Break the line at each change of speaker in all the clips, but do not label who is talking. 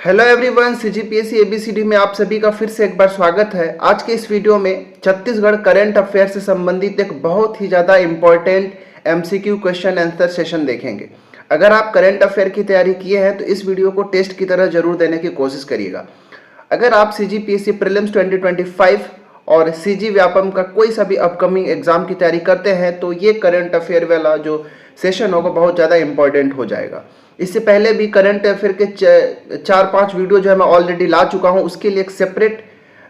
Hello everyone, CGPSC ABCD में आप सभी का फिर से एक बार स्वागत है। आज के इस वीडियो में छत्तीसगढ़ करंट अफेयर से संबंधित एक बहुत ही ज़्यादा important MCQ question answer session देखेंगे। अगर आप करंट अफेयर की तैयारी किए हैं तो इस वीडियो को टेस्ट की तरह जरूर देने की कोशिश करिएगा। अगर आप सीजीपीएससी प्रीलिम्स 2025 और सीजी व्यापम का कोई सा भी अपकमिंग एग्जाम की तैयारी करते हैं तो ये करंट अफेयर वाला जो सेशन होगा बहुत ज़्यादा इंपॉर्टेंट हो जाएगा। इससे पहले भी करंट अफेयर के 4-5 वीडियो जो है मैं ऑलरेडी ला चुका हूं, उसके लिए एक सेपरेट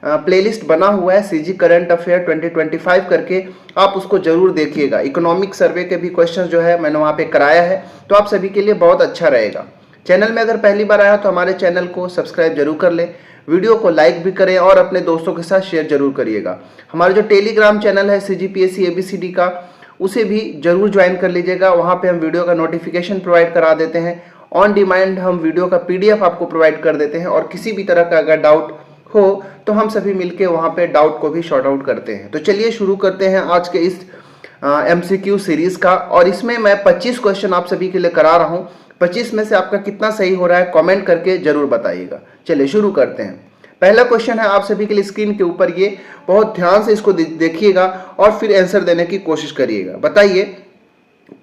प्लेलिस्ट बना हुआ है सीजी करंट अफेयर 2025 करके, आप उसको जरूर देखिएगा। इकोनॉमिक सर्वे के भी क्वेश्चंस जो है मैंने वहाँ पे कराया है, तो आप सभी के लिए बहुत अच्छा रहेगा। चैनल में अगर पहली बार आया तो हमारे चैनल को सब्सक्राइब जरूर कर लें, वीडियो को लाइक भी करें और अपने दोस्तों के साथ शेयर जरूर करिएगा। हमारा जो टेलीग्राम चैनल है सीजीपीएससी एबीसीडी का, उसे भी जरूर ज्वाइन कर लीजिएगा। वहाँ पे हम वीडियो का नोटिफिकेशन प्रोवाइड करा देते हैं, ऑन डिमांड हम वीडियो का पीडीएफ आपको प्रोवाइड कर देते हैं, और किसी भी तरह का अगर डाउट हो तो हम सभी मिलके वहाँ पे डाउट को भी शॉर्ट आउट करते हैं। तो चलिए शुरू करते हैं आज के इस एमसीक्यू सीरीज का, और इसमें मैं 25 क्वेश्चन आप सभी के लिए करा रहा हूँ। 25 में से आपका कितना सही हो रहा है कमेंट करके जरूर बताइएगा। चलिए शुरू करते हैं। पहला क्वेश्चन है आप सभी के लिए स्क्रीन के ऊपर, ये बहुत ध्यान से इसको देखिएगा और फिर आंसर देने की कोशिश करिएगा। बताइए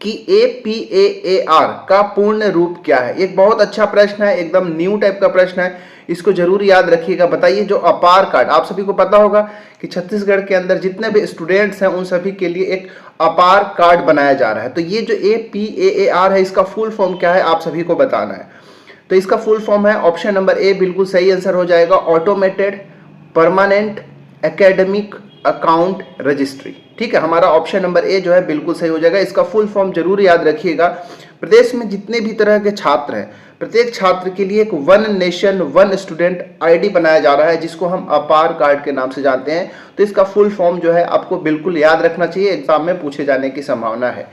कि APAAR का पूर्ण रूप क्या है। एक बहुत अच्छा प्रश्न है, एकदम न्यू टाइप का प्रश्न है, इसको जरूर याद रखिएगा। बताइए जो अपार कार्ड, आप सभी को पता होगा कि छत्तीसगढ़ के अंदर जितने भी स्टूडेंट्स हैं उन सभी के लिए एक अपार कार्ड बनाया जा रहा है। तो ये जो APAAR है, इसका फुल फॉर्म क्या है आप सभी को बताना है। तो इसका फुल फॉर्म है, ऑप्शन नंबर ए बिल्कुल सही आंसर हो जाएगा, automated permanent academic account registry. ठीक है, हमारा ऑप्शन नंबर ए जो है बिल्कुल सही हो जाएगा। इसका फुल फॉर्म जरूर याद रखिएगा। प्रदेश में जितने भी तरह के छात्र हैं, प्रत्येक छात्र के लिए एक one nation one student ID बनाया जा रहा है, जिसको हम अपार कार्ड के नाम से जानते हैं। तो इसका फुल फॉर्म जो है आपको बिल्कुल याद रखना चाहिए, एग्जाम में पूछे जाने की संभावना है।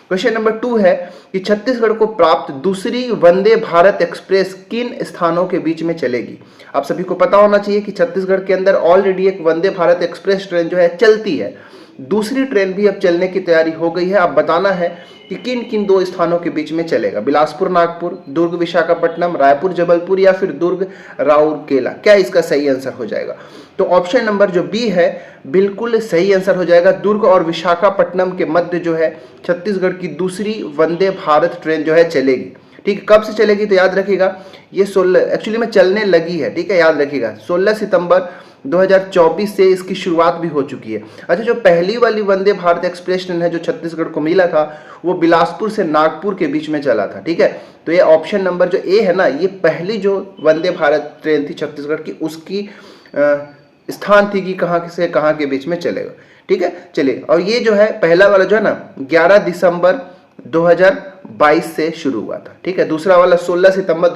क्वेश्चन नंबर 2 है कि छत्तीसगढ़ को प्राप्त दूसरी वंदे भारत एक्सप्रेस किन स्थानों के बीच में चलेगी। आप सभी को पता होना चाहिए कि छत्तीसगढ़ के अंदर ऑलरेडी एक वंदे भारत एक्सप्रेस ट्रेन जो है चलती है, दूसरी ट्रेन भी अब चलने की तैयारी हो गई है। अब बताना है कि किन किन 2 स्थानों के बीच में चलेगा। बिलासपुर नागपुर, दुर्ग विशाखापट्टनम, रायपुर जबलपुर या फिर दुर्ग राउरकेला। क्या इसका सही आंसर हो जाएगा? तो ऑप्शन नंबर जो बी है बिल्कुल सही आंसर हो जाएगा। दुर्ग और विशाखापट्टनम के मध्य जो है छत्तीसगढ़ की दूसरी वंदे भारत ट्रेन जो है चलेगी। ठीक है, कब से चलेगी तो याद रखिएगा, ये 16 एक्चुअली में चलने लगी है। ठीक है, याद रखिएगा 16 सितंबर 2024 से इसकी शुरुआत भी हो चुकी है। अच्छा, जो पहली वाली वंदे भारत एक्सप्रेस ट्रेन है जो छत्तीसगढ़ को मिला था, वो बिलासपुर से नागपुर के बीच में चला था। ठीक है, तो ये ऑप्शन नंबर जो ए है ना, ये पहली जो वंदे भारत ट्रेन थी छत्तीसगढ़ की, उसकी स्थान थी कि कहाँ से कहाँ के बीच में चलेगा। ठीक है, चलिए, और ये जो है पहला वाला जो है ना 11 दिसंबर 2022 से शुरू हुआ था। ठीक है, दूसरा वाला 16 सितंबर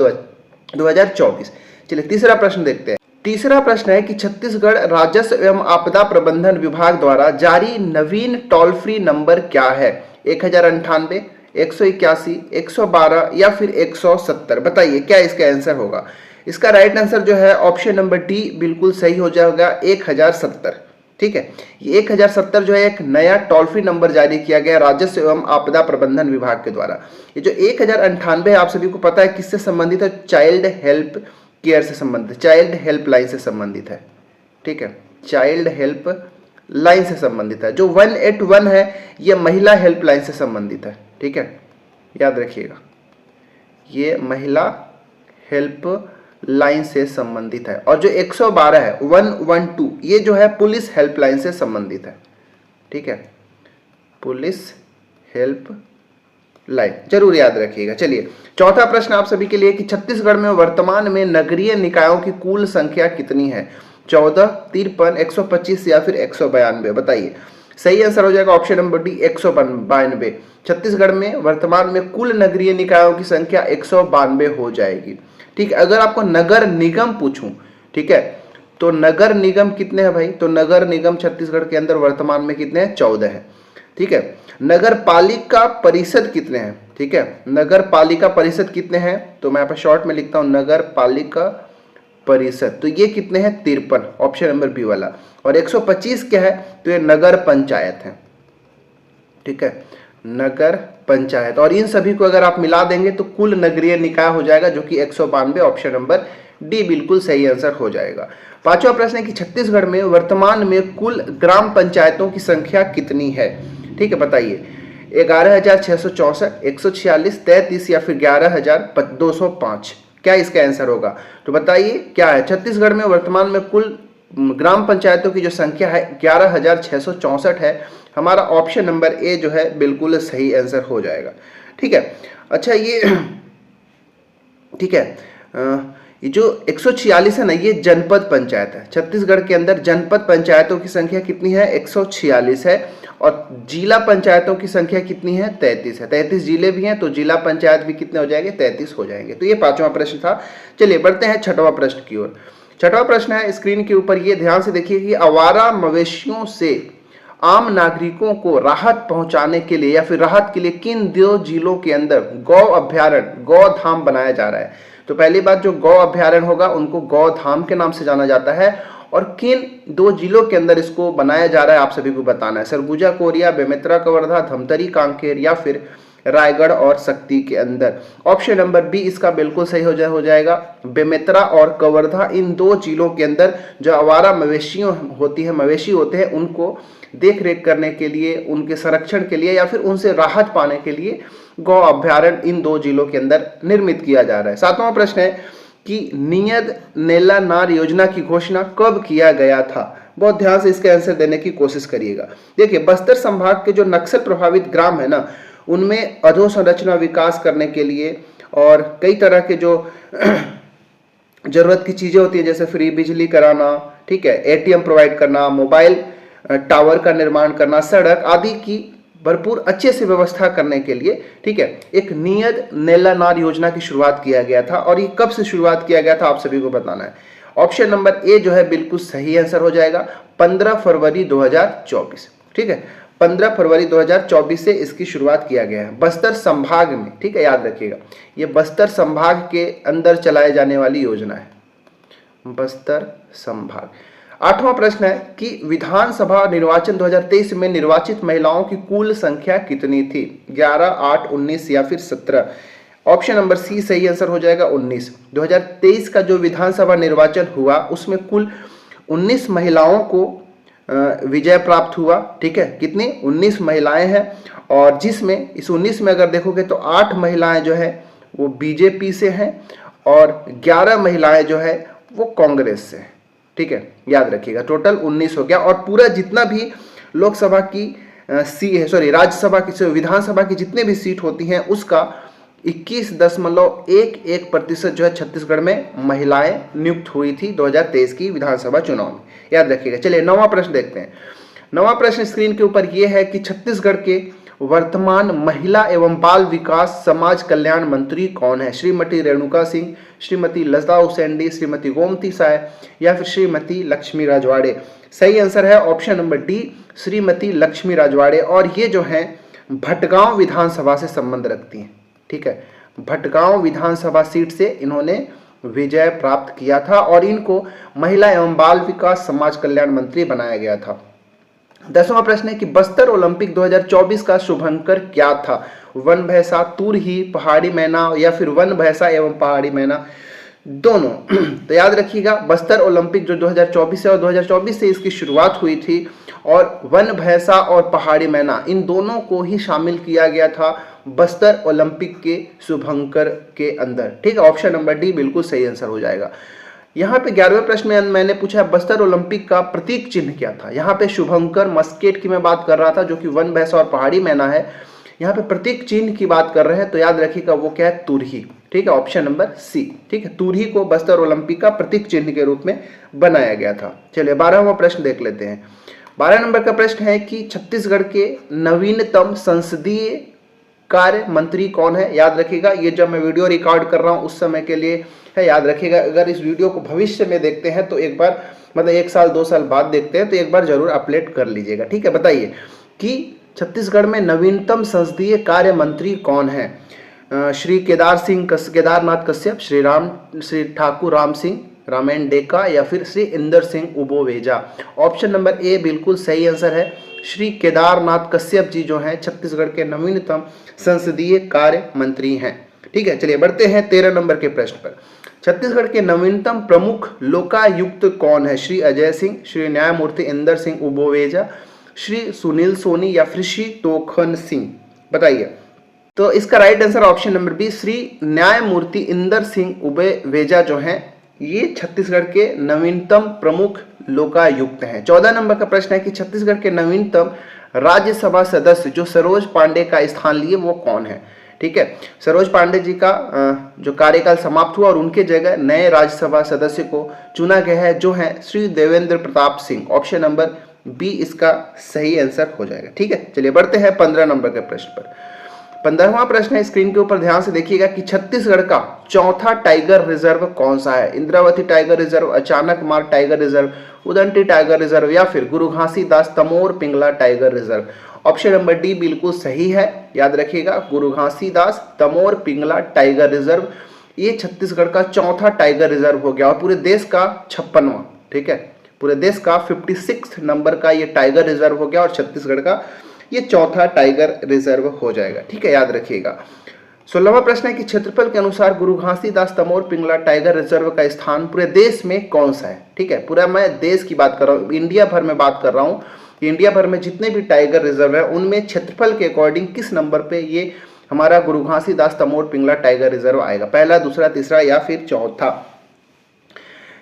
2024। चलिए तीसरा प्रश्न देखते हैं। तीसरा प्रश्न है कि छत्तीसगढ़ राजस्व एवं आपदा प्रबंधन विभाग द्वारा जारी नवीन टोल फ्री नंबर क्या है। 1098, 181, 112 या फिर 170। बताइए क्या इसका आंसर होगा। इसका राइट आंसर जो है ऑप्शन नंबर डी बिल्कुल सही हो जाएगा, 1070। ठीक है, ये 1070 जो है एक नया टोल फ्री नंबर जारी किया गया राजस्व एवं आपदा प्रबंधन विभाग के द्वारा। ये जो 1098 आप सभी को पता है किससे संबंधित है, चाइल्ड हेल्प केयर से संबंधित, चाइल्ड हेल्प लाइन से संबंधित है। ठीक है, चाइल्ड हेल्प लाइन से संबंधित है। जो 181 है ये महिला हेल्प लाइन से संबंधित है। ठीक है, याद रखिएगा, ये महिला हेल्प लाइन से संबंधित है। और जो 112 है 112, ये जो है पुलिस हेल्पलाइन से संबंधित है। ठीक है, पुलिस हेल्प लाइन जरूर याद रखिएगा। चलिए चौथा प्रश्न आप सभी के लिए कि छत्तीसगढ़ में वर्तमान में नगरीय निकायों की कुल संख्या कितनी है। 14, 53, 125 या फिर 192। बताइए सही आंसर हो जाएगा ऑप्शन नंबर डी 192। छत्तीसगढ़ में वर्तमान में कुल नगरीय निकायों की संख्या 192 हो जाएगी। ठीक है, अगर आपको नगर निगम पूछूं, ठीक है, तो नगर निगम कितने हैं भाई, तो नगर निगम छत्तीसगढ़ के अंदर वर्तमान में कितने हैं, 14 है। ठीक है, नगर पालिका परिषद कितने हैं। ठीक है, नगर पालिका परिषद कितने हैं, तो मैं यहाँ पर शॉर्ट में लिखता हूं नगर पालिका परिषद, तो ये कितने हैं, 53, ऑप्शन नंबर बी वाला। और 125 क्या है, तो ये नगर पंचायत है। ठीक है, नगर पंचायत, और इन सभी को अगर आप मिला देंगे तो कुल नगरीय निकाय हो जाएगा, जो कि 192। ऑप्शन नंबर डी बिल्कुल सही आंसर हो जाएगा। पांचवा प्रश्न है कि छत्तीसगढ़ में वर्तमान में कुल ग्राम पंचायतों की संख्या कितनी है? ठीक है, बताइए। 11,664, 146, 33 या फिर 11,205? क्या इसका आंसर होगा? तो बताइए क्या है। छत्तीसगढ़ में वर्तमान में कुल ग्राम पंचायतों की जो संख्या है 11,664 है। हमारा ऑप्शन नंबर ए जो है बिल्कुल सही आंसर हो जाएगा। ठीक है, अच्छा ये ठीक है, ये जो 146 है ना, ये जनपद पंचायत है। छत्तीसगढ़ के अंदर जनपद पंचायतों की संख्या कितनी है? 146 है। और जिला पंचायतों की संख्या कितनी है? 33 है। 33 जिले भी हैं तो जिला पंचायत भी कितने हो जाएंगे? 33 हो जाएंगे। तो ये पांचवा प्रश्न था। चलिए बढ़ते हैं छठवां प्रश्न की ओर। छठवां प्रश्न है स्क्रीन के ऊपर, ये ध्यान से देखिए कि आवारा मवेशियों से आम नागरिकों को राहत पहुंचाने के लिए या फिर राहत के लिए किन 2 जिलों के अंदर गौ अभ्यारण्य, गौ धाम बनाया जा रहा है? तो पहली बात, जो गौ अभ्यारण्य होगा उनको गौ धाम के नाम से जाना जाता है। और किन 2 जिलों के अंदर इसको बनाया जा रहा है आप सभी को बताना है। सरगुजा कोरिया, बेमेतरा कवर्धा, धमतरी कांकेर या फिर रायगढ़ और शक्ति के अंदर। ऑप्शन नंबर बी इसका बिल्कुल सही हो जाएगा। बेमेतरा और कवर्धा, इन 2 जिलों के अंदर जो आवारा मवेशियों होती है, मवेशी होते हैं, उनको देख रेख करने के लिए, उनके संरक्षण के लिए या फिर उनसे राहत पाने के लिए गौ अभ्यारण्य इन 2 जिलों के अंदर निर्मित किया जा रहा है। सातवां प्रश्न है कि नियत नेला नार योजना की घोषणा कब किया गया था? बहुत ध्यान से इसके आंसर देने की कोशिश करिएगा। देखिए, बस्तर संभाग के जो नक्सल प्रभावित ग्राम है ना, उनमें अधोसंरचना विकास करने के लिए और कई तरह के जो जरूरत की चीजें होती है, जैसे फ्री बिजली कराना, ठीक है, एटीएम प्रोवाइड करना, मोबाइल टावर का निर्माण करना, सड़क आदि की भरपूर अच्छे से व्यवस्था करने के लिए, ठीक है, एक नियत नेला नार योजना की शुरुआत किया गया था। और ये कब से शुरुआत किया गया था आप सभी को बताना है। ऑप्शन नंबर ए जो है बिल्कुल सही आंसर हो जाएगा, 15 फरवरी 2024। ठीक है, 15 फरवरी 2024 से इसकी शुरुआत किया गया है बस्तर संभाग में। ठीक है, याद रखिएगा, ये बस्तर संभाग के अंदर चलाए जाने वाली योजना है, बस्तर संभाग। आठवां प्रश्न है कि विधानसभा निर्वाचन 2023 में निर्वाचित महिलाओं की कुल संख्या कितनी थी? 11, 8, 19 या फिर 17? ऑप्शन नंबर सी सही आंसर हो जाएगा, 19। 2023 का जो विधानसभा निर्वाचन हुआ उसमें कुल 19 महिलाओं को विजय प्राप्त हुआ। ठीक है, कितनी? 19 महिलाएं हैं। और जिसमें इस 19 में अगर देखोगे तो 8 महिलाएं जो है वो बीजेपी से हैं और 11 महिलाएं जो है वो कांग्रेस से हैं। ठीक है, याद रखिएगा, टोटल 19 हो गया। और पूरा जितना भी लोकसभा की राज्यसभा की, विधानसभा की जितने भी सीट होती हैं उसका 21.11% जो है छत्तीसगढ़ में महिलाएं नियुक्त हुई थी 2023 की विधानसभा चुनाव में। याद रखिएगा। चलिए 9वां प्रश्न देखते हैं। 9वां प्रश्न स्क्रीन के ऊपर यह है कि छत्तीसगढ़ के वर्तमान महिला एवं बाल विकास समाज कल्याण मंत्री कौन है? श्रीमती रेणुका सिंह, श्रीमती लता उसेंडी, श्रीमती गोमती साय या फिर श्रीमती लक्ष्मी राजवाड़े? सही आंसर है option number D, Shrimati Lakshmi Rajwade. और ये जो है भटगांव विधानसभा से संबंध रखती हैं। ठीक है, भटगांव विधानसभा सीट से इन्होंने विजय प्राप्त किया था और इनको महिला एवं बाल विकास समाज कल्याण मंत्री बनाया गया था। 10वां प्रश्न है कि बस्तर ओलंपिक 2024 का शुभंकर क्या था? वन भैंसा, तुरही, पहाड़ी मैना या फिर वन भैंसा एवं पहाड़ी मैना, दोनों। तो याद रखिएगा, बस्तर ओलंपिक जो 2024 है और 2024 से इसकी शुरुआत हुई थी और वन भैंसा और पहाड़ी मैना इन दोनों को ही शामिल किया गया था बस्तर ओलंपिक के शुभंकर के अंदर। ठीक है, ऑप्शन नंबर डी बिल्कुल सही आंसर हो जाएगा। यहाँ पे 11वें प्रश्न में मैंने पूछा बस्तर ओलंपिक का प्रतीक चिन्ह क्या था? यहाँ पे शुभंकर मस्केट की मैं बात कर रहा था जो कि वन भैंसा और पहाड़ी मैना है। यहाँ पे प्रतीक चिन्ह की बात कर रहे हैं तो याद रखिएगा वो क्या है? तुरही। ठीक है, ऑप्शन नंबर सी। ठीक है, तुरही को बस्तर ओलंपिक का प्रतीक चिन्ह के रूप में बनाया गया था। चलिए 12वां प्रश्न देख लेते हैं। 12 नंबर का प्रश्न है कि छत्तीसगढ़ के नवीनतम संसदीय कार्य मंत्री कौन है? याद रखिएगा, ये जब मैं वीडियो रिकॉर्ड कर रहा हूँ उस समय के लिए है। याद रखिएगा, अगर इस वीडियो को भविष्य में देखते हैं तो एक बार, मतलब 1 साल 2 साल बाद देखते हैं तो एक बार जरूर अपडेट कर लीजिएगा। ठीक है, बताइए कि छत्तीसगढ़ में नवीनतम संसदीय कार्य मंत्री कौन है? श्री केदारनाथ कश्यप, श्री ठाकुर राम सिंह, रामायण डेका या फिर श्री इंदर सिंह उबोवेजा। ऑप्शन नंबर ए बिल्कुल सही आंसर है। श्री केदारनाथ कश्यप जी जो हैं छत्तीसगढ़ के नवीनतम संसदीय कार्य मंत्री हैं। ठीक है, चलिए बढ़ते हैं 13 नंबर के प्रश्न पर। छत्तीसगढ़ के नवीनतम प्रमुख लोकायुक्त कौन है? श्री अजय सिंह, श्री न्यायमूर्ति इंदर सिंह उबोवेजा, श्री सुनील सोनी या फिर श्री तोखन सिंह? बताइए। तो इसका right answer option number B, Shri न्यायमूर्ति इंदर सिंह उबोवेजा जो हैं ये छत्तीसगढ़ के नवीनतम प्रमुख लोकायुक्त हैं। 14 नंबर का प्रश्न है कि छत्तीसगढ़ के नवीनतम राज्यसभा सदस्य जो सरोज पांडे का स्थान लिए वो कौन है? ठीक है, सरोज पांडे जी का जो कार्यकाल समाप्त हुआ और उनके जगह नए राज्यसभा सदस्य को चुना गया है जो है Shri Devendra Pratap Singh. Option number B इसका सही आंसर हो जाएगा। ठीक है, चलिए बढ़ते हैं 15 नंबर के प्रश्न पर। 15वां प्रश्न है, स्क्रीन के ऊपर ध्यान से देखिएगा कि छत्तीसगढ़ का चौथा टाइगर रिजर्व कौन सा है? Indravati tiger reserve, Achanakmar tiger reserve, Udanti tiger reserve या फिर Guru Ghasidas Tamor Pingla tiger reserve? Option number D बिल्कुल सही है, याद रखिएगा, गुरु घासीदास तमोर पिंगला टाइगर रिजर्व ये छत्तीसगढ़ का चौथा टाइगर रिजर्व हो गया और पूरे देश का 56वां। ठीक है, पूरे देश का 56 नंबर का ये टाइगर रिजर्व हो गया और छत्तीसगढ़ का ये चौथा टाइगर रिजर्व हो जाएगा। ठीक है, याद रखिएगा। 16वां प्रश्न है कि क्षेत्रफल के अनुसार गुरु घासीदास तमोर पिंगला टाइगर रिजर्व का स्थान पूरे देश में कौन सा है? ठीक है, पूरा मैं देश की बात कर रहा हूँ, इंडिया भर में बात कर रहा हूँ। इंडिया भर में जितने भी टाइगर रिजर्व है उनमें क्षेत्रफल के अकॉर्डिंग किस नंबर पे ये हमारा गुरु घासीदास तमोर पिंगला टाइगर रिजर्व आएगा? पहला, दूसरा, तीसरा या फिर चौथा?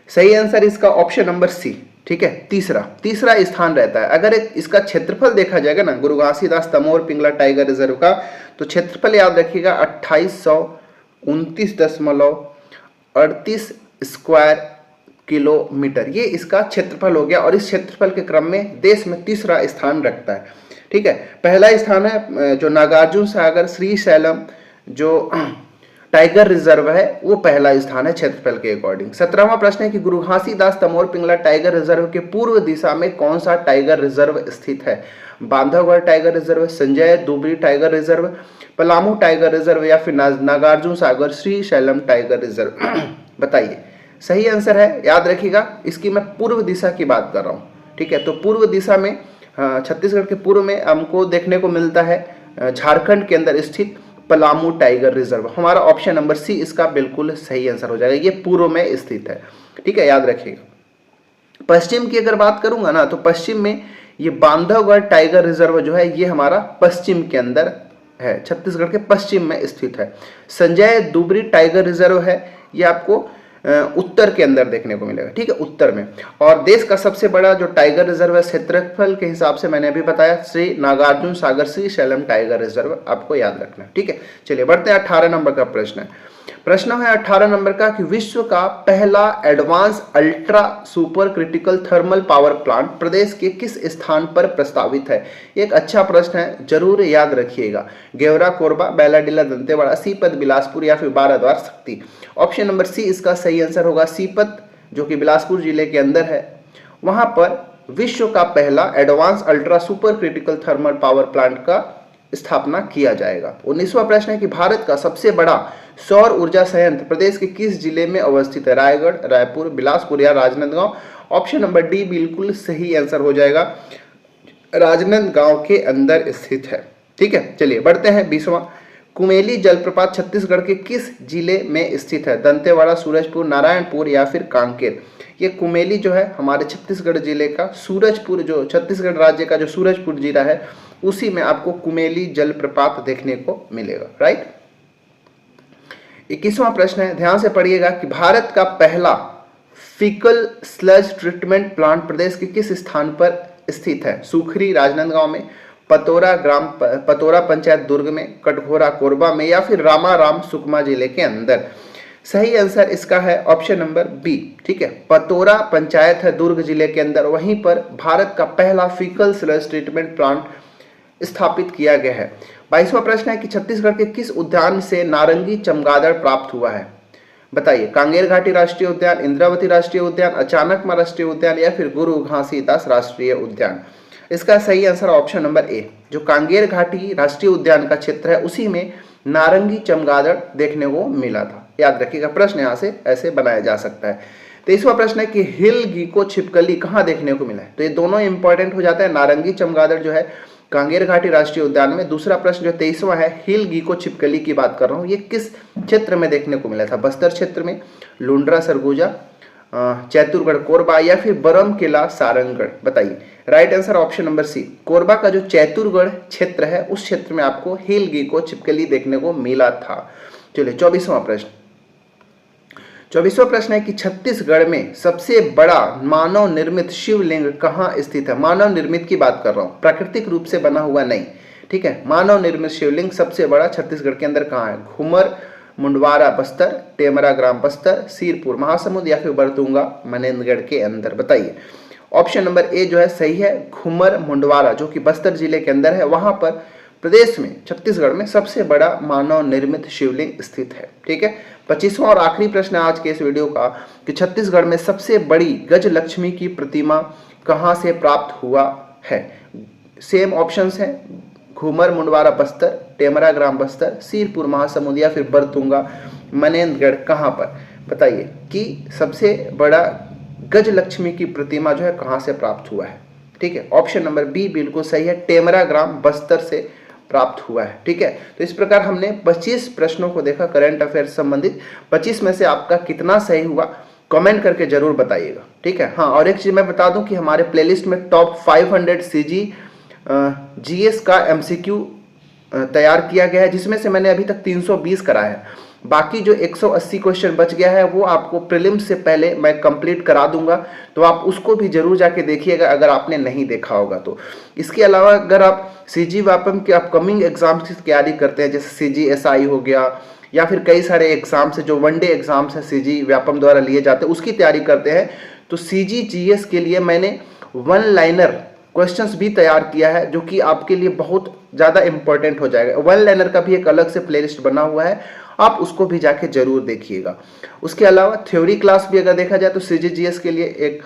सही आंसर इसका ऑप्शन नंबर सी। ठीक है, तीसरा स्थान रहता है। अगर इसका क्षेत्रफल देखा जाएगा ना गुरु घासीदास तमोर पिंगला टाइगर रिजर्व का, तो क्षेत्रफल याद रखिएगा 2829.38 स्क्वायर किलोमीटर, ये इसका क्षेत्रफल हो गया और इस क्षेत्रफल के क्रम में देश में तीसरा स्थान रखता है। ठीक है, पहला स्थान है जो नागार्जुन सागर श्रीशैलम जो टाइगर रिजर्व है वो पहला स्थान है क्षेत्रफल के अकॉर्डिंग। 17वां प्रश्न है कि गुरु घासीदास तमोर पिंगला टाइगर रिजर्व के पूर्व दिशा में कौन सा टाइगर रिजर्व स्थित है? Bandhavgarh tiger reserve, Sanjay Dubri tiger reserve, Palamu tiger reserve या फिर नागार्जुन सागर श्रीशैलम टाइगर रिजर्व? बताइए। सही आंसर है, याद रखिएगा, इसकी मैं पूर्व दिशा की बात कर रहा हूँ। ठीक है, तो पूर्व दिशा में छत्तीसगढ़ के पूर्व में हमको देखने को मिलता है झारखंड के अंदर स्थित पलामू टाइगर रिजर्व। हमारा ऑप्शन नंबर सी इसका बिल्कुल सही आंसर हो जाएगा, ये पूर्व में स्थित है। ठीक है, याद रखिएगा। पश्चिम की अगर बात करूंगा ना तो पश्चिम में ये बांधवगढ़ टाइगर रिजर्व जो है ये हमारा पश्चिम के अंदर है, छत्तीसगढ़ के पश्चिम में स्थित है। संजय दुबरी टाइगर रिजर्व है ये आपको उत्तर के अंदर देखने को मिलेगा। ठीक है, उत्तर में। और देश का सबसे बड़ा जो टाइगर रिजर्व है क्षेत्रफल के हिसाब से मैंने अभी बताया, श्री नागार्जुन सागर श्रीशैलम टाइगर रिजर्व, आपको याद रखना है। ठीक है, चलिए बढ़ते हैं 18 नंबर का प्रश्न है। प्रश्न है 18 नंबर का कि विश्व का पहला advance ultra super critical thermal power plant प्रदेश के किस स्थान पर प्रस्तावित है? एक अच्छा प्रश्न है, जरूर याद रखिएगा। गेवरा, कोरबा, बैलाडीला, दंतेवाड़ा, सीपत, बिलासपुर या फिर बाराद्वार शक्ति? ऑप्शन नंबर सी इसका सही आंसर होगा। सीपत जो कि बिलासपुर जिले के अंदर है, वहां पर विश्व का पहला advance ultra super critical thermal power plant का स्थापना किया जाएगा। 19वां प्रश्न है कि भारत का सबसे बड़ा सौर ऊर्जा संयंत्र प्रदेश के किस जिले में अवस्थित है? रायगढ़, रायपुर, बिलासपुर या राजनांदगांव? ऑप्शन नंबर डी बिल्कुल सही आंसर हो जाएगा, राजनांदगांव के अंदर स्थित है। ठीक है, चलिए बढ़ते हैं 20वां। कुमेली जलप्रपात छत्तीसगढ़ के किस जिले में स्थित है? दंतेवाड़ा, सूरजपुर, नारायणपुर या फिर कांकेर? ये कुमेली जो है हमारे छत्तीसगढ़ जिले का सूरजपुर, जो छत्तीसगढ़ राज्य का जो सूरजपुर जिला है उसी में आपको कुमेली जलप्रपात देखने को मिलेगा। राइट। 21वां प्रश्न है, ध्यान से पढ़िएगा कि भारत का पहला फीकल स्लज ट्रीटमेंट प्लांट प्रदेश के किस स्थान पर स्थित है? सुखरी राजनांदगांव में, पतोरा पंचायत दुर्ग में, कटघोरा कोरबा में या फिर रामाराम सुकमा जिले के अंदर? सही आंसर इसका है ऑप्शन नंबर बी। ठीक है, पतोरा पंचायत है दुर्ग जिले के अंदर, वहीं पर भारत का पहला फीकल स्लज ट्रीटमेंट प्लांट स्थापित किया गया है। 22वां प्रश्न है कि छत्तीसगढ़ के किस उद्यान से नारंगी चमगादड़ प्राप्त हुआ है? बताइए। कांगेर घाटी राष्ट्रीय उद्यान, इंद्रावती राष्ट्रीय उद्यान, अचानकमार राष्ट्रीय उद्यान या फिर गुरु घासीदास राष्ट्रीय उद्यान? इसका सही आंसर ऑप्शन नंबर ए, जो कांगेर घाटी राष्ट्रीय उद्यान का क्षेत्र है उसी में नारंगी चमगादड़ देखने को मिला था। याद रखिएगा, प्रश्न यहाँ से ऐसे बनाया जा सकता है। 23वां प्रश्न है कि हिल गीको छिपकली कहाँ देखने को मिला है? तो ये दोनों इंपॉर्टेंट हो जाता है। नारंगी चमगादड़ जो है कांगेर घाटी राष्ट्रीय उद्यान में। दूसरा प्रश्न जो 23वां है, हिल गीको छिपकली की बात कर रहा हूँ, ये किस क्षेत्र में देखने को मिला था? बस्तर क्षेत्र में, लुंड्रा सरगुजा, चैतुरगढ़ कोरबा या फिर बरम किला सारंगगढ़? बताइए। Right answer option number C, Korba का जो चैतुरगढ़ क्षेत्र है उस क्षेत्र में आपको हिल गीको छिपकली देखने को मिला था। चलिए 24वां प्रश्न। 24वां प्रश्न है कि छत्तीसगढ़ में सबसे बड़ा मानव निर्मित शिवलिंग कहाँ स्थित है? मानव निर्मित की बात कर रहा हूँ, प्राकृतिक रूप से बना हुआ नहीं, ठीक है। मानव निर्मित शिवलिंग सबसे बड़ा छत्तीसगढ़ के अंदर कहाँ है? घूमर मुंडवारा बस्तर, टेमरा ग्राम बस्तर, सीरपुर महासमुंद या फिर बरतुंगा मनेन्द्रगढ़ के अंदर? बताइए। ऑप्शन नंबर ए जो है सही है, घूमर मुंडवारा जो कि बस्तर जिले के अंदर है, वहां पर प्रदेश में छत्तीसगढ़ में सबसे बड़ा मानव निर्मित शिवलिंग स्थित है, ठीक है। 25वां और आखिरी प्रश्न है आज के इस वीडियो का कि छत्तीसगढ़ में सबसे बड़ी गजलक्ष्मी की प्रतिमा कहां से प्राप्त हुआ है? सेम ऑप्शंस हैं, घूमर मुंडवारा बस्तर, टेमरा ग्राम बस्तर, सीरपुर महासमुंद या फिर बरतुंगा मनेन्द्रगढ़? कहां पर? बताइए कि सबसे बड़ा गजलक्ष्मी की प्रतिमा जो है कहां से प्राप्त हुआ है, ठीक है। ऑप्शन नंबर बी बिल्कुल सही है, टेमरा ग्राम बस्तर से प्राप्त हुआ है, ठीक है। तो इस प्रकार हमने 25 प्रश्नों को देखा करंट अफेयर से संबंधित। 25 में से आपका कितना सही हुआ कमेंट करके जरूर बताइएगा, ठीक है। हाँ, और एक चीज मैं बता दूं कि हमारे प्लेलिस्ट में टॉप 500 सीजी जीएस का एमसीक्यू तैयार किया गया है, जिसमें से मैंने अभी तक 320 कराया है। बाकी जो 180 क्वेश्चन बच गया है वो आपको प्रीलिम्स से पहले मैं कंप्लीट करा दूंगा, तो आप उसको भी जरूर जाके देखिएगा अगर आपने नहीं देखा होगा तो। इसके अलावा अगर आप सीजी व्यापम के अपकमिंग एग्जाम्स की तैयारी करते हैं, जैसे सीजी एसआई हो गया या फिर कई सारे एग्जाम्स है जो वनडे एग्जाम्स है सीजी व्यापम द्वारा लिए जाते हैं, उसकी तैयारी करते हैं, तो सीजी जीएस के लिए मैंने वन लाइनर क्वेश्चंस भी तैयार किया है जो कि आपके लिए बहुत ज़्यादा इंपॉर्टेंट हो जाएगा। वन लाइनर का भी एक अलग से प्लेलिस्ट बना हुआ है, आप उसको भी जाके जरूर देखिएगा। उसके अलावा थ्योरी क्लास भी अगर देखा जाए तो सीजीजीएस के लिए एक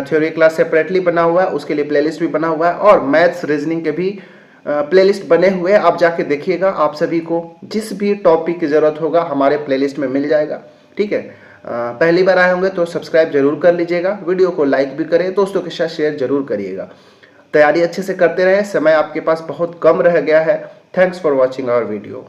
थ्योरी क्लास सेपरेटली बना हुआ है, उसके लिए प्लेलिस्ट भी बना हुआ है, और मैथ्स रीजनिंग के भी प्लेलिस्ट बने हुए हैं, आप जाके देखिएगा। आप सभी को जिस भी टॉपिक की जरूरत होगा हमारे प्लेलिस्ट में मिल जाएगा, ठीक है। पहली बार आए होंगे तो सब्सक्राइब जरूर कर लीजिएगा, वीडियो को लाइक भी करें, दोस्तों के साथ शेयर जरूर करिएगा। तैयारी अच्छे से करते रहें, समय आपके पास बहुत कम रह गया है। Thanks for watching our video.